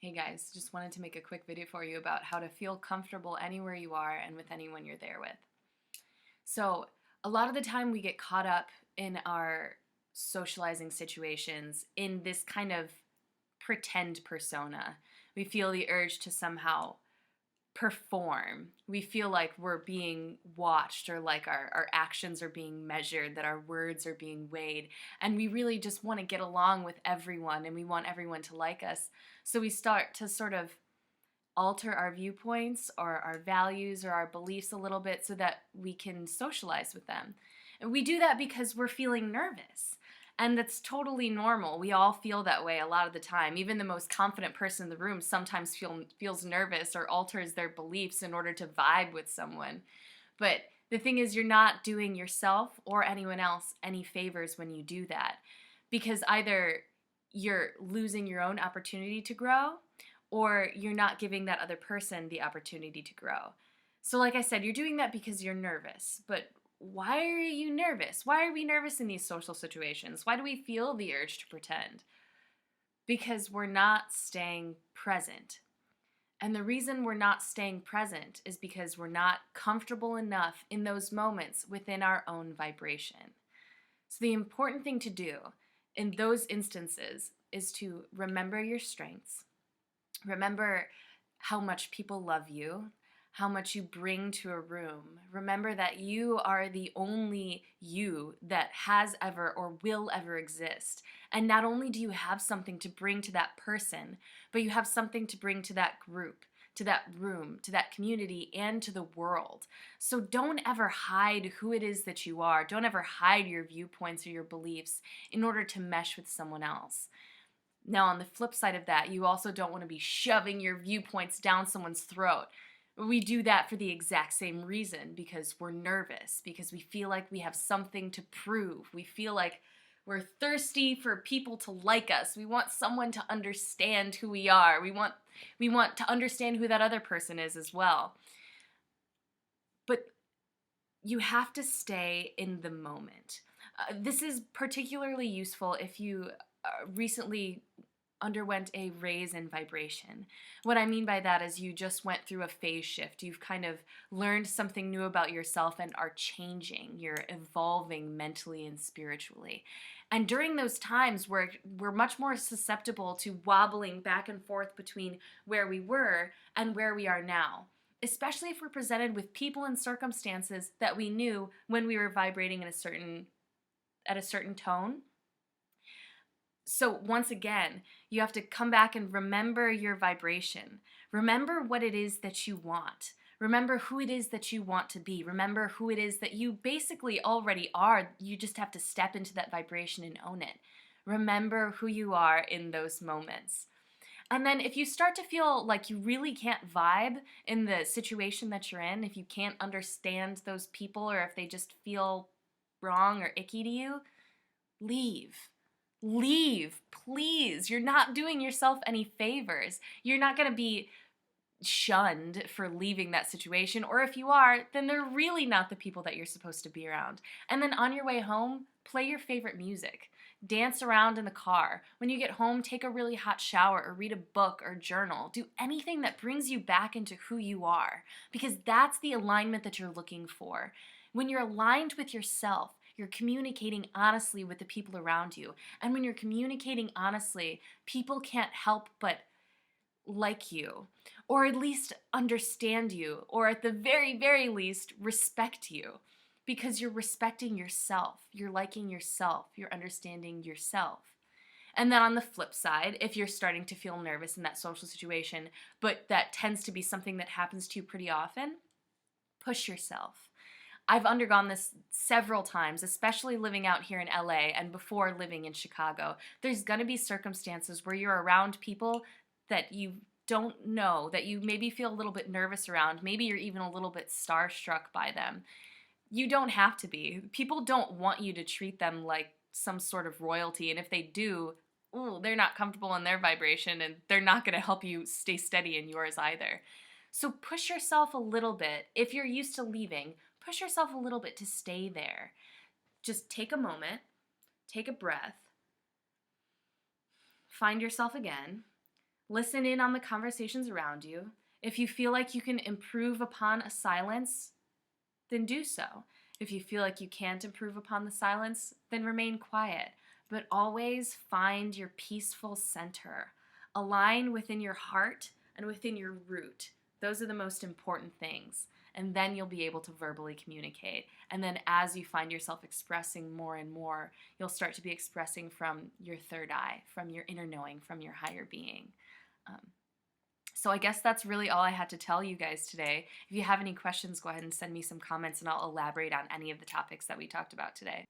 Hey guys, just wanted to make a quick video for you about how to feel comfortable anywhere you are and with anyone you're there with. So, a lot of the time we get caught up in our socializing situations in this kind of pretend persona. We feel the urge to somehow perform. We feel like we're being watched or like our actions are being measured, that our words are being weighed. And we really just want to get along with everyone and we want everyone to like us. So we start to sort of alter our viewpoints or our values or our beliefs a little bit so that we can socialize with them. And we do that because we're feeling nervous. And that's totally normal. We all feel that way a lot of the time. Even the most confident person in the room sometimes feels nervous or alters their beliefs in order to vibe with someone. But the thing is, you're not doing yourself or anyone else any favors when you do that. Because either you're losing your own opportunity to grow, or you're not giving that other person the opportunity to grow. So like I said, you're doing that because you're nervous. But why are you nervous? Why are we nervous in these social situations? Why do we feel the urge to pretend? Because we're not staying present. And the reason we're not staying present is because we're not comfortable enough in those moments within our own vibration. So the important thing to do in those instances is to remember your strengths. Remember how much people love you, how much you bring to a room. Remember that you are the only you that has ever or will ever exist. And not only do you have something to bring to that person, but you have something to bring to that group, to that room, to that community, and to the world. So don't ever hide who it is that you are. Don't ever hide your viewpoints or your beliefs in order to mesh with someone else. Now, on the flip side of that, you also don't want to be shoving your viewpoints down someone's throat. We do that for the exact same reason, because we're nervous, because we feel like we have something to prove. We feel like we're thirsty for people to like us. We want someone to understand who we are. We want to understand who that other person is as well. But you have to stay in the moment. This is particularly useful if you recently underwent a raise in vibration. What I mean by that is you just went through a phase shift. You've kind of learned something new about yourself and are changing. You're evolving mentally and spiritually. And during those times where we're much more susceptible to wobbling back and forth between where we were and where we are now, especially if we're presented with people and circumstances that we knew when we were vibrating at a certain tone. So once again, you have to come back and remember your vibration. Remember what it is that you want. Remember who it is that you want to be. Remember who it is that you basically already are. You just have to step into that vibration and own it. Remember who you are in those moments. And then if you start to feel like you really can't vibe in the situation that you're in, if you can't understand those people or if they just feel wrong or icky to you, leave. Leave, please. You're not doing yourself any favors. You're not going to be shunned for leaving that situation, or if you are, then they're really not the people that you're supposed to be around. And then on your way home, play your favorite music. Dance around in the car. When you get home, take a really hot shower or read a book or journal. Do anything that brings you back into who you are, because that's the alignment that you're looking for. When you're aligned with yourself, you're communicating honestly with the people around you. And when you're communicating honestly, people can't help but like you, or at least understand you, or at the very, very least, respect you. Because you're respecting yourself, you're liking yourself, you're understanding yourself. And then on the flip side, if you're starting to feel nervous in that social situation, but that tends to be something that happens to you pretty often, push yourself. I've undergone this several times, especially living out here in LA and before living in Chicago. There's going to be circumstances where you're around people that you don't know, that you maybe feel a little bit nervous around. Maybe you're even a little bit starstruck by them. You don't have to be. People don't want you to treat them like some sort of royalty, and if they do, they're not comfortable in their vibration, and they're not going to help you stay steady in yours either. So push yourself a little bit. If you're used to leaving, push yourself a little bit to stay there. Just take a moment, take a breath, find yourself again, Listen in on the conversations around you. If you feel like you can improve upon a silence, then do so. If you feel like you can't improve upon the silence, then remain quiet. But always find your peaceful center. Align within your heart and within your root. Those are the most important things. And then you'll be able to verbally communicate. And then as you find yourself expressing more and more, you'll start to be expressing from your third eye, from your inner knowing, from your higher being. So I guess that's really all I had to tell you guys today. If you have any questions, go ahead and send me some comments and I'll elaborate on any of the topics that we talked about today.